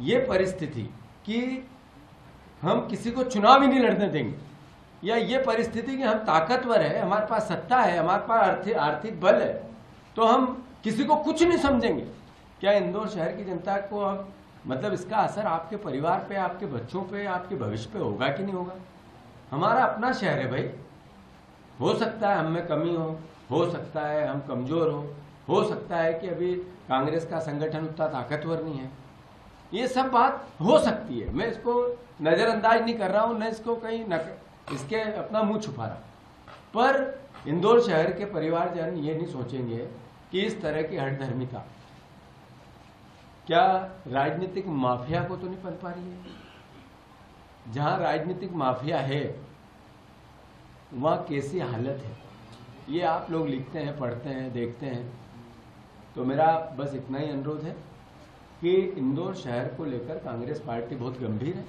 ये परिस्थिति कि हम किसी को चुनाव ही नहीं लड़ने देंगे, या ये परिस्थिति कि हम ताकतवर है, हमारे पास सत्ता है, हमारे पास आर्थिक बल है, तो हम किसी को कुछ नहीं समझेंगे, क्या इंदौर शहर की जनता को अब मतलब इसका असर आपके परिवार पे, आपके बच्चों पे, आपके भविष्य पे होगा कि नहीं होगा? हमारा अपना शहर है भाई। हो सकता है हम में कमी हो सकता है हम कमजोर हो सकता है कि अभी कांग्रेस का संगठन उतना ताकतवर नहीं है, ये सब बात हो सकती है। मैं इसको नजरअंदाज नहीं कर रहा हूं, न इसको कहीं इसके अपना मुंह छुपा रहा, पर इंदौर शहर के परिवारजन ये नहीं सोचेंगे कि इस तरह की हठधर्मिता क्या राजनीतिक माफिया को तो नहीं पन पा रही है? जहां राजनीतिक माफिया है वहां कैसी हालत है, ये आप लोग लिखते हैं, पढ़ते हैं, देखते हैं। तो मेरा बस इतना ही अनुरोध है कि इंदौर शहर को लेकर कांग्रेस पार्टी बहुत गंभीर है।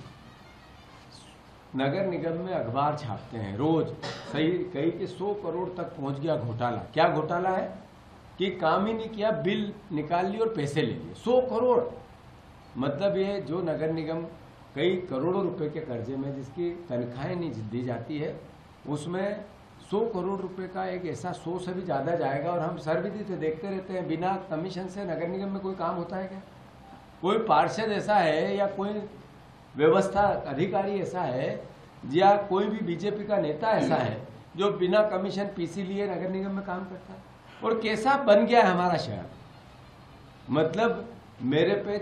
नगर निगम में अखबार छापते हैं रोज, सही कई कि 100 करोड़ तक पहुंच गया घोटाला। क्या घोटाला है कि काम ही नहीं किया, बिल निकाल लिए और पैसे ले लिए। 100 करोड़ मतलब ये जो नगर निगम कई करोड़ों रुपए के कर्जे में जिसकी तनख्वाहें नहीं दी जाती है, उसमें 100 करोड़ रुपए का एक ऐसा 100 से भी ज्यादा जाएगा। और हम सर्वविदित थे, देखते रहते हैं, बिना कमीशन से नगर निगम में कोई काम होता है क्या? कोई पार्षद ऐसा है या कोई व्यवस्था अधिकारी ऐसा है या कोई भी बीजेपी का नेता ऐसा है जो बिना कमीशन पीसी लिए नगर निगम में काम करता है? और कैसा बन गया है हमारा शहर। मतलब मेरे पे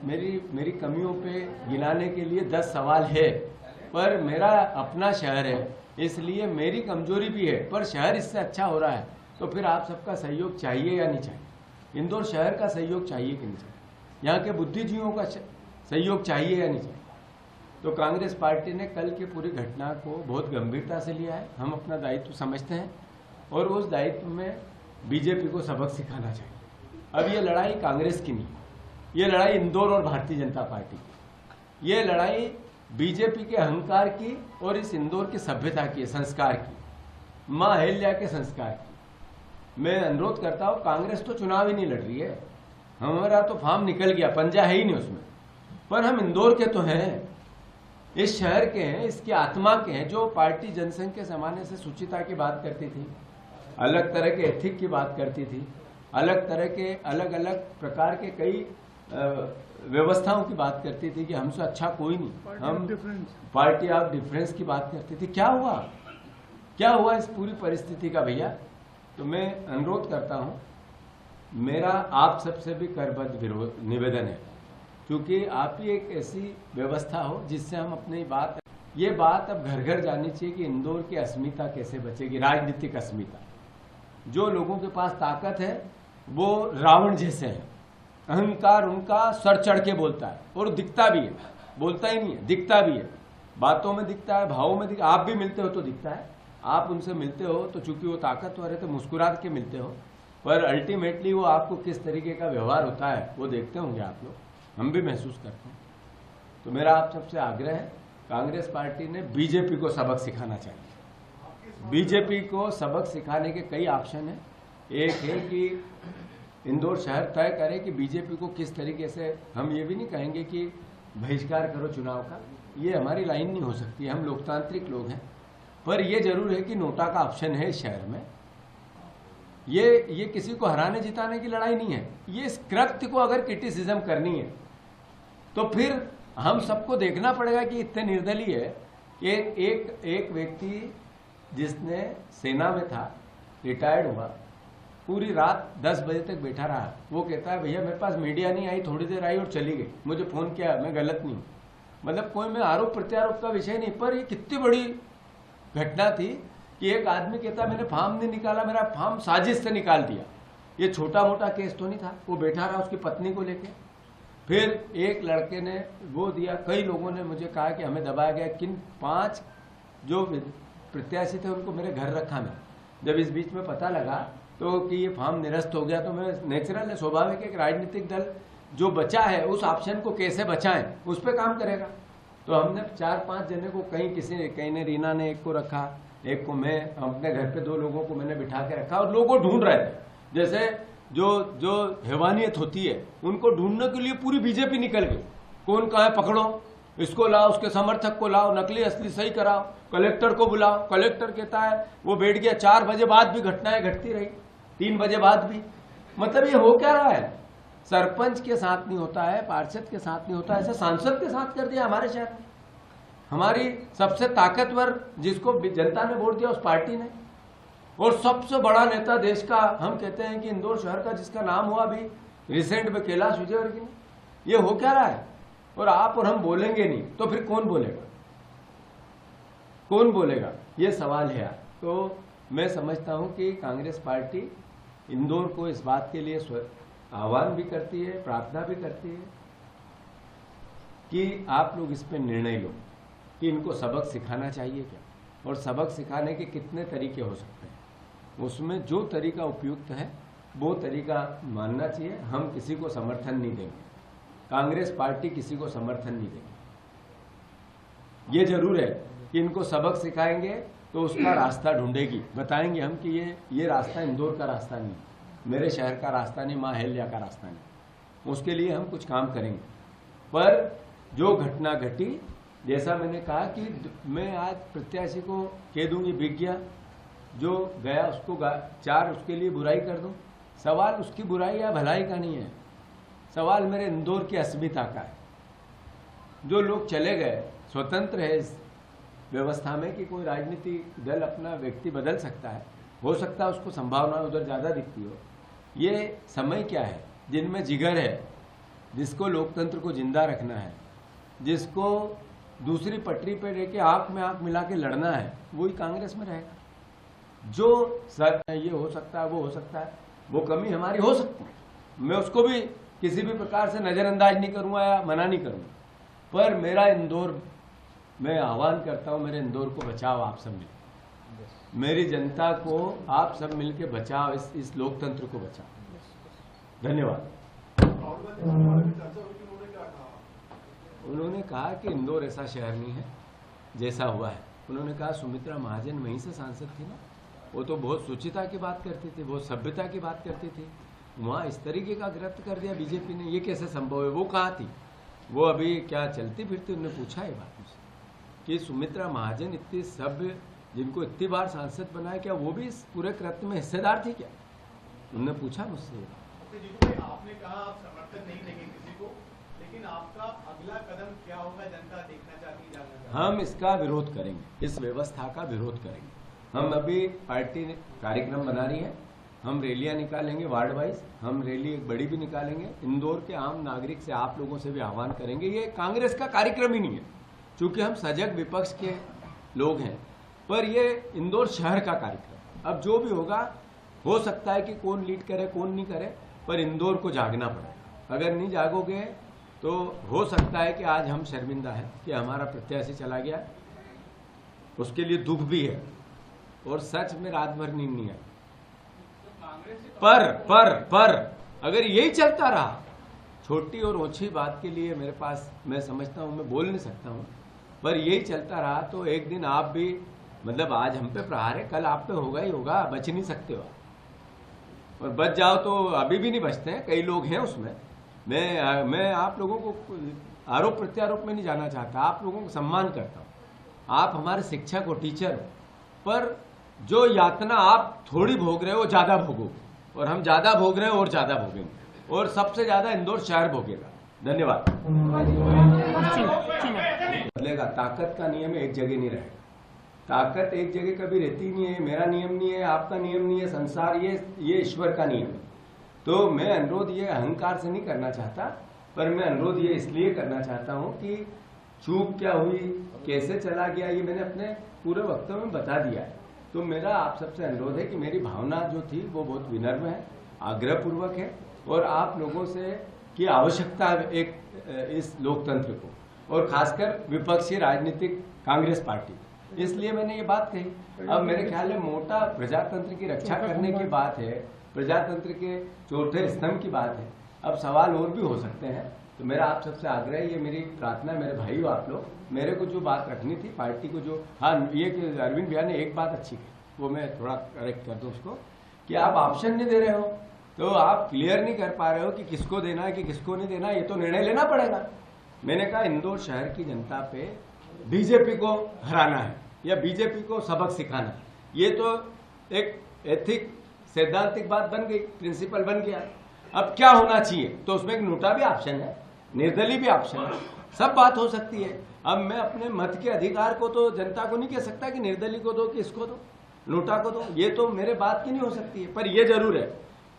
मेरी कमियों पे गिनाने के लिए 10 सवाल है, पर मेरा अपना शहर है, इसलिए मेरी कमजोरी भी है, पर शहर इससे अच्छा हो रहा है। तो फिर आप सबका सहयोग चाहिए या नहीं चाहिए? इंदौर शहर का सहयोग चाहिए कि नहीं चाहिए? यहाँ के बुद्धिजीवियों का सहयोग चाहिए या नहीं चाहिए? तो कांग्रेस पार्टी ने कल की पूरी घटना को बहुत गंभीरता से लिया है। हम अपना दायित्व समझते हैं और उस दायित्व में बीजेपी को सबक सिखाना चाहिए। अब ये लड़ाई कांग्रेस की नहीं, ये लड़ाई इंदौर और भारतीय जनता पार्टी की, ये लड़ाई बीजेपी के अहंकार की और इस इंदौर की सभ्यता की, संस्कार की, मां अहिल्या के संस्कार की। मैं अनुरोध करता हूं, कांग्रेस तो चुनाव ही नहीं लड़ रही है, हमारा तो फार्म निकल गया, पंजा है ही नहीं उसमें, पर हम इंदौर के तो हैं, इस शहर के हैं, इसकी आत्मा के हैं। जो पार्टी जनसंघ के जमाने से शुचिता की बात करती थी, अलग तरह के एथिक की बात करती थी, अलग तरह के अलग अलग प्रकार के कई व्यवस्थाओं की बात करती थी कि हमसे अच्छा कोई नहीं, हम पार्टी ऑफ डिफरेंस की बात करती थी। क्या हुआ इस पूरी परिस्थिति का भैया? तो मैं अनुरोध करता हूं, मेरा आप सबसे भी करबद्ध निवेदन है, क्योंकि आप ही एक ऐसी व्यवस्था हो जिससे हम अपनी ये बात अब घर घर जानी चाहिए कि इंदौर की अस्मिता कैसे बचेगी, राजनीतिक अस्मिता। जो लोगों के पास ताकत है वो रावण जैसे हैं, अहंकार उनका सर चढ़ के बोलता है और दिखता भी है, बोलता ही नहीं है, दिखता भी है, बातों में दिखता है, भावों में दिखता है। आप भी मिलते हो तो दिखता है, आप उनसे मिलते हो तो चूंकि वो ताकतवर है तो मुस्कुरा के मिलते हो, पर अल्टीमेटली वो आपको किस तरीके का व्यवहार होता है वो देखते होंगे आप लोग, हम भी महसूस करते हैं। तो मेरा आप सबसे आग्रह है, कांग्रेस पार्टी ने बीजेपी को सबक सिखाना चाहिए। बीजेपी को सबक सिखाने के कई ऑप्शन है। एक है कि इंदौर शहर तय करे कि बीजेपी को किस तरीके से, हम ये भी नहीं कहेंगे कि बहिष्कार करो चुनाव का, ये हमारी लाइन नहीं हो सकती, हम लोकतांत्रिक लोग हैं, पर यह जरूर है कि नोटा का ऑप्शन है इस शहर में। ये किसी को हराने जिताने की लड़ाई नहीं है, ये इस कृत्य को अगर क्रिटिसिज्म करनी है तो फिर हम सबको देखना पड़ेगा कि इतने निर्दलीय है। एक व्यक्ति जिसने सेना में था, रिटायर्ड हुआ, पूरी रात 10 बजे तक बैठा रहा, वो कहता है भैया मेरे पास मीडिया नहीं आई, थोड़ी देर आई और चली गई, मुझे फोन किया, मैं गलत नहीं हूं। मतलब कोई मैं आरोप प्रत्यारोप का विषय नहीं, पर ये कितनी बड़ी घटना थी कि एक आदमी कहता मैंने फार्म नहीं निकाला, मेरा फार्म साजिश से निकाल दिया। ये छोटा मोटा केस तो नहीं था, वो बैठा रहा उसकी पत्नी को लेके। फिर एक लड़के ने वो दिया, कई लोगों ने मुझे कहा कि हमें दबाया गया, किन 5 जो प्रत्याशी थे उनको मेरे घर रखा मैं। जब इस बीच में पता लगा तो कि ये फार्म निरस्त हो गया, तो मैं नेचुरल है, स्वाभाविक एक राजनीतिक दल जो बचा है उस ऑप्शन को कैसे बचाएं उस पर काम करेगा। तो हमने 4-5 जने को, कहीं ने रीना ने एक को रखा, एक को मैं, अपने घर पे 2 लोगों को मैंने बिठा के रखा और लोगों ढूंढ रहे थे। जैसे जो हैवानियत होती है उनको ढूंढने के लिए पूरी बीजेपी निकल गई कौन कहाँ है पकड़ो, इसको लाओ, उसके समर्थक को लाओ, नकली असली सही कराओ, कलेक्टर को बुलाओ। कलेक्टर कहता है वो बैठ गया, 4 बजे बाद भी घटनाएं घटती रही, 3 बजे बाद भी। मतलब ये हो क्या रहा है? सरपंच के साथ नहीं होता है, पार्षद के साथ नहीं होता है, ऐसा सांसद के साथ कर दिया हमारे शहर में। हमारी सबसे ताकतवर, जिसको जनता ने वोट दिया, उस पार्टी ने, और सबसे बड़ा नेता देश का, हम कहते हैं कि इंदौर शहर का, जिसका नाम हुआ अभी रिसेंट में, कैलाश विजयवर्गीय ने। ये हो क्या रहा है? और आप और हम बोलेंगे नहीं तो फिर कौन बोलेगा? कौन बोलेगा? ये सवाल है यार। तो मैं समझता हूं कि कांग्रेस पार्टी इंदौर को इस बात के लिए आह्वान भी करती है, प्रार्थना भी करती है कि आप लोग इस पर निर्णय लो कि इनको सबक सिखाना चाहिए क्या, और सबक सिखाने के कितने तरीके हो सकते हैं। उसमें जो तरीका उपयुक्त है वो तरीका मानना चाहिए। हम किसी को समर्थन नहीं देंगे, कांग्रेस पार्टी किसी को समर्थन नहीं देगी। ये जरूर है कि इनको सबक सिखाएंगे तो उसका रास्ता ढूंढेगी, बताएंगे हम कि ये रास्ता इंदौर का रास्ता नहीं, मेरे शहर का रास्ता नहीं, माँ अहिल्या का रास्ता नहीं। उसके लिए हम कुछ काम करेंगे। पर जो घटना घटी, जैसा मैंने कहा कि मैं आज प्रत्याशी को कह दूंगी विज्ञा, जो गया उसको 4 उसके लिए बुराई कर दूं। सवाल उसकी बुराई या भलाई का नहीं है, सवाल मेरे इंदौर की अस्मिता का है। जो लोग चले गए, स्वतंत्र है इस व्यवस्था में कि कोई राजनीतिक दल अपना व्यक्ति बदल सकता है, हो सकता है उसको संभावना उधर ज़्यादा दिखती हो। ये समय क्या है? जिनमें जिगर है, जिसको लोकतंत्र को जिंदा रखना है, जिसको दूसरी पटरी पर रह के आंख में आंख मिला के लड़ना है, वही कांग्रेस में रहेगा। जो सर ये हो सकता है, वो हो सकता है, वो कमी हमारी हो सकती है, मैं उसको भी किसी भी प्रकार से नज़रअंदाज नहीं करूंगा या मना नहीं करूंगा। पर मेरा इंदौर, मैं आह्वान करता हूं, मेरे इंदौर को बचाओ आप सब मिल, मेरी जनता को आप सब मिलके बचाओ, इस लोकतंत्र को बचाओ। धन्यवाद। उन्होंने कहा कि इंदौर ऐसा शहर नहीं है जैसा हुआ है। उन्होंने कहा सुमित्रा महाजन वहीं से सांसद थी ना, वो तो बहुत शुचिता की बात करती थी, बहुत सभ्यता की बात करती थी, वहाँ इस तरीके का गिरफ्त कर दिया बीजेपी ने, ये कैसे संभव है? वो कहाँ थी? वो अभी क्या चलती फिरती? उन्होंने पूछा ये बात मुझसे कि सुमित्रा महाजन इतनी सभ्य, जिनको इतनी बार सांसद बनाया, क्या वो भी इस पूरे कृत्य में हिस्सेदार थी क्या? उन्होंने पूछा मुझसे। आपने कहा आप समर्थन नहीं देंगे किसी को, लेकिन आपका अगला कदम क्या होगा जनता देखना चाहती है? हम इसका विरोध करेंगे, इस व्यवस्था का विरोध करेंगे। हम अभी पार्टी कार्यक्रम बना रही है, हम रैलियां निकालेंगे वार्ड वाइज, हम रैली एक बड़ी भी निकालेंगे। इंदौर के आम नागरिक से, आप लोगों से भी आह्वान करेंगे। ये कांग्रेस का कार्यक्रम ही नहीं है, क्योंकि हम सजग विपक्ष के लोग हैं, पर ये इंदौर शहर का कार्यक्रम। अब जो भी होगा, हो सकता है कि कौन लीड करे कौन नहीं करे, पर इंदौर को जागना पड़ेगा। अगर नहीं जागोगे तो हो सकता है कि आज हम शर्मिंदा हैं कि हमारा प्रत्याशी चला गया, उसके लिए दुख भी है, और सच में रात भर नींद नहीं आई। पर अगर यही चलता रहा, छोटी और ओछी बात के लिए मेरे पास, मैं समझता हूं मैं बोल नहीं सकता हूं, पर यही चलता रहा तो एक दिन आप भी, मतलब आज हम पे प्रहार है, कल आप पे होगा ही होगा, बच नहीं सकते हो। और बच जाओ तो अभी भी नहीं बचते हैं, कई लोग हैं उसमें। मैं आप लोगों को आरोप प्रत्यारोप में नहीं जाना चाहता, आप लोगों को सम्मान करता हूँ, आप हमारे शिक्षक हो, टीचर हो, पर जो यातना आप थोड़ी भोग रहे हो ज्यादा भोगोगे, और हम ज्यादा भोग रहे हो और ज्यादा भोगेंगे, और सबसे ज्यादा इंदौर शहर भोगेगा। धन्यवाद। बदलेगा, ताकत का नियम एक जगह नहीं रहेगा, ताकत एक जगह कभी रहती नहीं है। मेरा नियम नहीं है, आपका नियम नहीं है, संसार ये ईश्वर का नियम है। तो मैं अनुरोध ये अहंकार से नहीं करना चाहता, पर मैं अनुरोध ये इसलिए करना चाहता हूं कि चूक क्या हुई, कैसे चला गया, ये मैंने अपने पूरे वक्तव्य में बता दिया है। तो मेरा आप सबसे अनुरोध है कि मेरी भावना जो थी वो बहुत विनम्र है, आग्रहपूर्वक है, और आप लोगों से की आवश्यकता है एक इस लोकतंत्र को, और खासकर विपक्षी राजनीतिक कांग्रेस पार्टी, इसलिए मैंने ये बात कही। अब मेरे ख्याल में मोटा प्रजातंत्र की रक्षा करने की बात है, प्रजातंत्र के चौथे स्तंभ की बात है। अब सवाल और भी हो सकते हैं, तो मेरा आप सबसे आग्रह है, ये मेरी प्रार्थना, मेरे भाई हो आप लोग, मेरे को जो बात रखनी थी पार्टी को, जो हाँ ये कि अरविंद भैया ने एक बात अच्छी की, वो मैं थोड़ा करेक्ट कर दूं उसको, कि आप ऑप्शन नहीं दे रहे हो, तो आप क्लियर नहीं कर पा रहे हो कि किसको देना है कि किसको नहीं देना, ये तो निर्णय लेना पड़ेगा। मैंने कहा इंदौर शहर की जनता पे बीजेपी को हराना है या बीजेपी को सबक सिखाना है, ये तो एक एथिक सैद्धांतिक बात बन गई, प्रिंसिपल बन गया। अब क्या होना चाहिए, तो उसमें एक नोटा भी ऑप्शन है, निर्दलीय भी ऑप्शन है, सब बात हो सकती है। अब मैं अपने मत के अधिकार को तो जनता को नहीं कह सकता कि निर्दलीय को दो कि इसको दो, नोटा को दो, ये तो मेरे बात की नहीं हो सकती है। पर यह जरूर है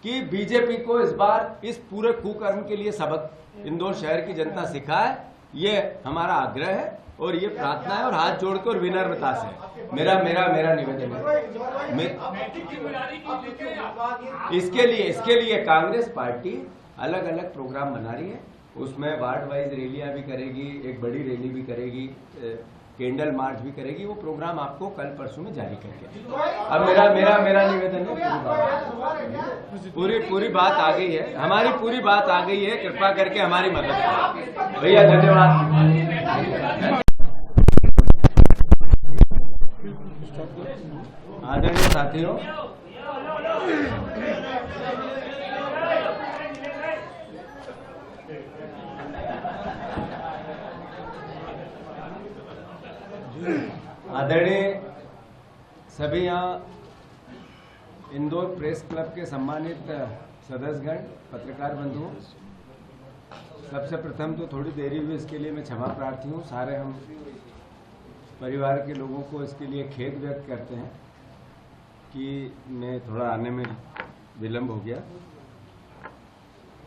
कि बीजेपी को इस बार इस पूरे कुकर्म के लिए सबक इंदौर शहर की जनता सिखाए, ये हमारा आग्रह है और ये प्रार्थना है और हाथ जोड़कर विनम्रता से मेरा निवेदन है। इसके लिए कांग्रेस पार्टी अलग अलग प्रोग्राम बना रही है, उसमें वार्ड वाइज रैलियां भी करेगी, एक बड़ी रैली भी करेगी, कैंडल मार्च भी करेगी। वो प्रोग्राम आपको कल परसों में जारी करके, अब मेरा निवेदन है, पूरी बात आ गई है, हमारी पूरी बात आ गई है, कृपा करके हमारी मदद करें भैया, धन्यवाद। आदरणीय साथियों, आदरणीय सभी यहाँ इंदौर प्रेस क्लब के सम्मानित सदस्यगण, पत्रकार बंधुओं, सबसे प्रथम तो थोड़ी देरी हुई इसके लिए मैं क्षमा प्रार्थी हूँ। सारे हम परिवार के लोगों को इसके लिए खेद व्यक्त करते हैं कि मैं थोड़ा आने में विलम्ब हो गया।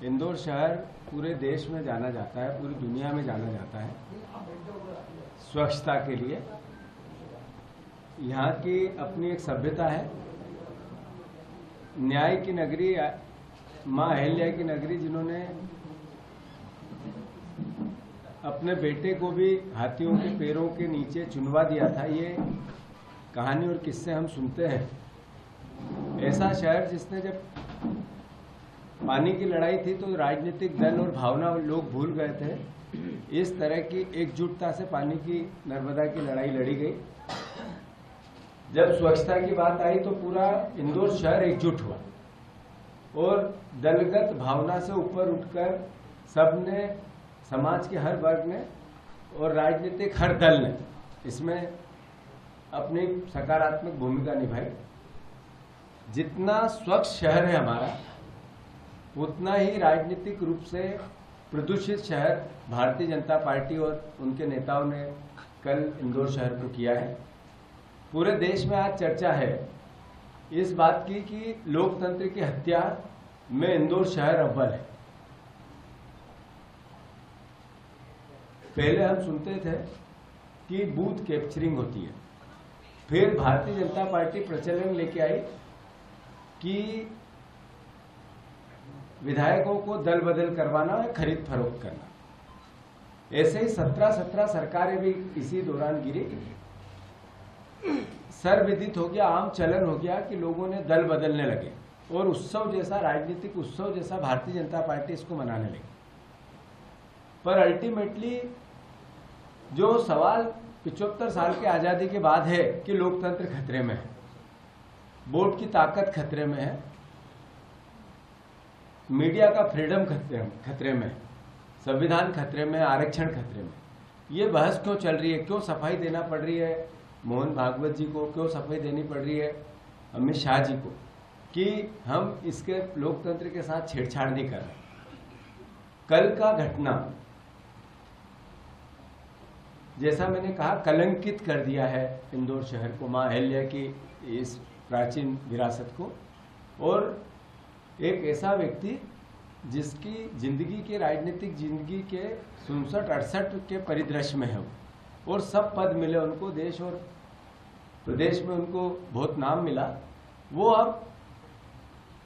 इंदौर शहर पूरे देश में जाना जाता है, पूरी दुनिया में जाना जाता है स्वच्छता के लिए। यहाँ की अपनी एक सभ्यता है, न्याय की नगरी, माँ अहिल्या की नगरी, जिन्होंने अपने बेटे को भी हाथियों के पैरों के नीचे चुनवा दिया था। ये कहानी और किस्से हम सुनते हैं। ऐसा शहर जिसने जब पानी की लड़ाई थी तो राजनीतिक दल और भावना लोग भूल गए थे, इस तरह की एकजुटता से पानी की, नर्मदा की लड़ाई लड़ी गई। जब स्वच्छता की बात आई तो पूरा इंदौर शहर एकजुट हुआ और दलगत भावना से ऊपर उठकर सबने, समाज के हर वर्ग ने और राजनीतिक हर दल ने इसमें अपनी सकारात्मक भूमिका निभाई। जितना स्वच्छ शहर है हमारा, उतना ही राजनीतिक रूप से प्रदूषित शहर भारतीय जनता पार्टी और उनके नेताओं ने कल इंदौर शहर को किया है। पूरे देश में आज चर्चा है इस बात की कि लोकतंत्र की हत्या में इंदौर शहर अव्वल है। पहले हम सुनते थे कि बूथ कैप्चरिंग होती है, फिर भारतीय जनता पार्टी प्रचलन लेके आई कि विधायकों को दल बदल करवाना है, खरीद फरोख्त करना। ऐसे ही 17 सरकारें भी इसी दौरान गिरी। सर्वविदित हो गया, आम चलन हो गया कि लोगों ने दल बदलने लगे और उत्सव जैसा, राजनीतिक उत्सव जैसा भारतीय जनता पार्टी इसको मनाने लगी। पर अल्टीमेटली जो सवाल 75 साल की आजादी के बाद है कि लोकतंत्र खतरे में है, वोट की ताकत खतरे में है, मीडिया का फ्रीडम खतरे में है, संविधान खतरे में, आरक्षण खतरे में, ये बहस क्यों चल रही है? क्यों सफाई देना पड़ रही है मोहन भागवत जी को, क्यों सफाई देनी पड़ रही है अमित शाह जी को कि हम इसके लोकतंत्र के साथ छेड़छाड़ नहीं कर रहे? कल का घटना, जैसा मैंने कहा, कलंकित कर दिया है इंदौर शहर को, माँ अहिल्या की इस प्राचीन विरासत को। और एक ऐसा व्यक्ति जिसकी जिंदगी के, राजनीतिक जिंदगी के 67-68 के परिदृश्य में है वो, और सब पद मिले उनको, देश और प्रदेश में उनको बहुत नाम मिला, वो अब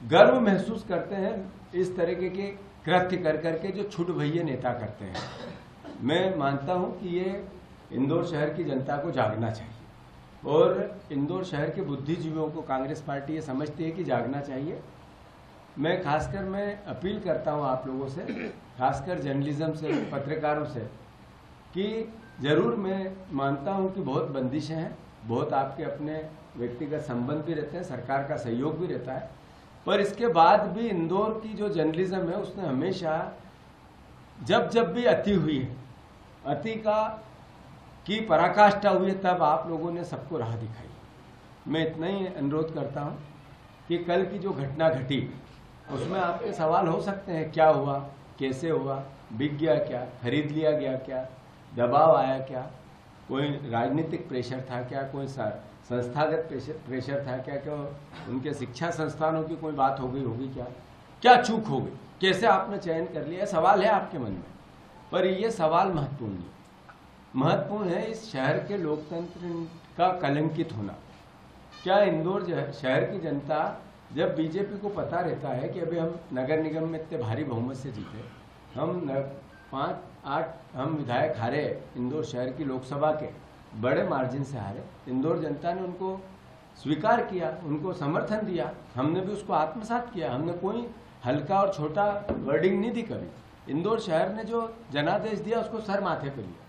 गर्व महसूस करते हैं इस तरीके के कृत्य कर करके जो छुट भैये नेता करते हैं। मैं मानता हूं कि ये इंदौर शहर की जनता को जागना चाहिए और इंदौर शहर के बुद्धिजीवियों को कांग्रेस पार्टी ये समझती है कि जागना चाहिए। मैं खासकर मैं अपील करता हूं आप लोगों से, खासकर जर्नलिज्म से, पत्रकारों से, कि जरूर मैं मानता हूं कि बहुत बंदिशें हैं, बहुत आपके अपने व्यक्तिगत संबंध भी रहते हैं, सरकार का सहयोग भी रहता है, पर इसके बाद भी इंदौर की जो जर्नलिज्म है उसने हमेशा जब भी अति हुई है अति की पराकाष्ठा हुई तब आप लोगों ने सबको राह दिखाई। मैं इतना ही अनुरोध करता हूं कि कल की जो घटना घटी उसमें आपके सवाल हो सकते हैं, क्या हुआ, कैसे हुआ, बिक गया क्या, खरीद लिया गया क्या, दबाव आया क्या, कोई राजनीतिक प्रेशर था क्या, कोई संस्थागत प्रेशर था क्या, क्या उनके शिक्षा संस्थानों की कोई बात हो गई होगी क्या चूक हो गई, कैसे आपने चयन कर लिया, सवाल है आपके मन में। पर ये सवाल महत्वपूर्ण नहीं, महत्वपूर्ण है इस शहर के लोकतंत्र का कलंकित होना। क्या इंदौर शहर की जनता, जब बीजेपी को पता रहता है कि अभी हम नगर निगम में इतने भारी बहुमत से जीते, हम 5-8 हम विधायक हारे, इंदौर शहर की लोकसभा के बड़े मार्जिन से हारे, इंदौर जनता ने उनको स्वीकार किया, उनको समर्थन दिया, हमने भी उसको आत्मसात किया, हमने कोई हल्का और छोटा वर्डिंग नहीं दी कभी। इंदौर शहर ने जो जनादेश दिया उसको सर माथे पर लिया।